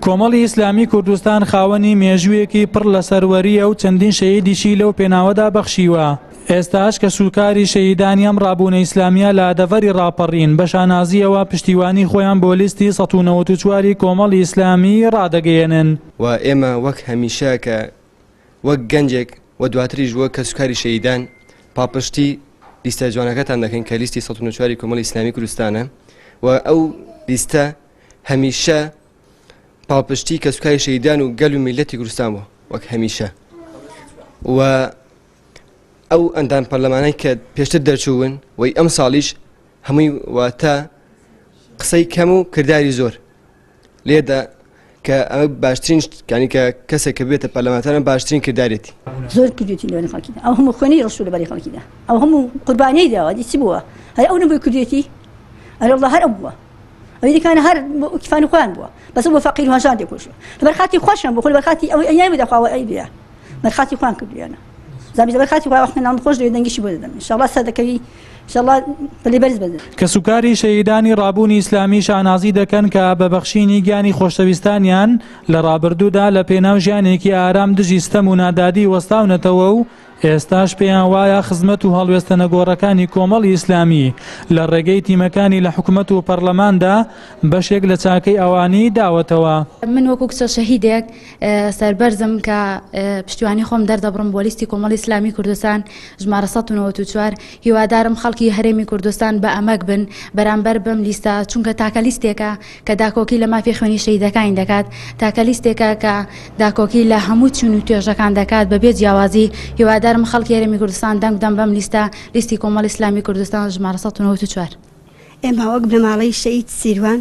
کۆمەڵی ئیسلامی کوردستان خاوەنی مێژوویەکی پڕ لە سەروەریە و چەندین شەهیدیشی لەو پێناوەدا بەخشیوە. ئێستاش کە سوکاری شەهیدانی ئەم ڕابوونە ئیسلامیە لە دەڤەری ڕاپەڕین بە شانازیەوە پشتیوانی خۆیان بۆ لیستی ١٩٤ کۆمەڵی ئیسلامی ڕادەگەیەنن. و ئێمە وەک هەمیشە کە وەک گەنجێک و دواتریش وەک کە سوکاری شەهیدان پاپشتی لیستە جوانەکەتان دەکەین کە لیستی ١٩४ کۆمەڵی ئیسلامی کوردستانە و ئەو لیستە هەمیشە پاڵپشتی کە سوکاری شەهیدان و گەل و میلەتی کوردستان بووە وەک هەمیشە. و ئەو ئەندام پەرلەمانەی کە پێشتر دەرچوون وی ئەم ساڵیش هەمووی واتە قسەی کەم و کردداری زۆر لێدا کە ئەمە باشترین کانی کە کەسێک کە بێتە پەرلەمانتانە باشترین کرددارێتی زۆر کردوێتی لەوەی خەڵکیدا ئەو هەموو خوێنەی ڕسوول لەبەری خەڵکیدا ئەو هەموو قوربانیەی داوە چی بووە هەر ئەو نەبووی کردوێتی هەر وەڵڵا هەر ئەو بووە ئەوەی دیکانە هەر کیفانی خۆیان بووە بەس بۆ فەقیر و هەژار دێکۆشوە لەبەر خاتی خۆشیان بوو خۆ لەبەر خاتی ئەوەی ئەیان بەدەخواوە ئەی بێ بەر خاتی خۆیان کردویانە زابی لەبەر خاتی خۆیان وەختە ناو خۆش دەوێت دەنگیشی بۆ دەدەن ئینشاءڵڵا سەردەکەوی ئینشاءڵڵا بەلێ بەرز بەدەن. کە سوکاری شەهیدانی ڕابوونی ئیسلامی شانازی دەکەن کە بە بەخشینی گیانی خۆشەویستانیان لە ڕابردوودا لە پێناو ژیانێکی ئارام دژی ستەم و نادادی وەستاونەتەوە و ئێستاش پێیان وایە خزمەت و هەڵوێستە نەگۆڕەکانی کۆمەڵی ئیسلامی لە ڕێگەی تیمەکانی لە حکوومەت و پەرلەماندا بەشێک لە چاکەی ئەوانی داوەتەوە. من وەکو کچە شەهیدێک سەربەرزم کە پشتیوانی خۆم دەردەبڕم بۆ لیستی کۆمەڵی ئیسلامی کوردستان ژمارە ١٩٤ هیوادارم خەڵکی هەرێمی کوردستان بە ئەمەک بن بەرامبەر بم لیستە چونکە تاکە لیستێکە کە داکۆکی لە مافی خوێنی شەهیدەکانی دەکات تاکە لیستێکە کە داکۆکی لە هەموو چون و توێژەکان دەکات بەبێ جیاوازی هیوادارم خەڵکی هەرێمی کوردستان دەنگ بدەن بەم لیستی کۆمەڵی ئیسلامی کوردستان ژمارە ١٩٤. ئێمە وەک بنەماڵەی شەهید سیروان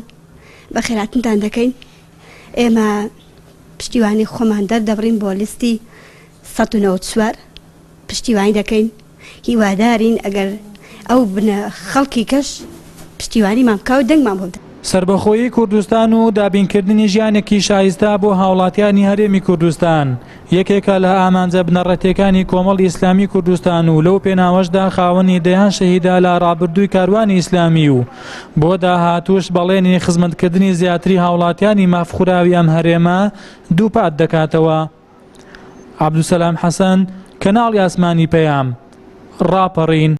بە خێراتتان دەکەین ئێمە پشتیوانی خۆمان دەردەبڕین بۆ لیستی ١٩٤ پشتیوانی دەکەین هیوادارین ئەگەر ئەو بنە خەڵکی کەش پشتیوانیمان بکە و دەنگمان بۆ بدەن. سربەخۆیی کوردستان و دابینکردنی ژیانێکی شایستا بۆ هاوڵاتیانی هەرێمی کوردستان یەکێکە لە ئامانجە بنەڕەتیەکانی کۆمەڵی ئیسلامی کوردستان و لەو پێناوەشدا خاوەنی دەیان شەهیدا لە ڕابردووی کاروانی ئیسلامی و بۆ داهاتووش بەڵێنی خزمەتکردنی زیاتری هاوڵاتیانی مافخوراوی ئەم هەرێمە دووپات دەکاتەوە. عەبدولسەلام حەسەن، کەناڵی ئاسمانی پەیام، ڕاپەڕین.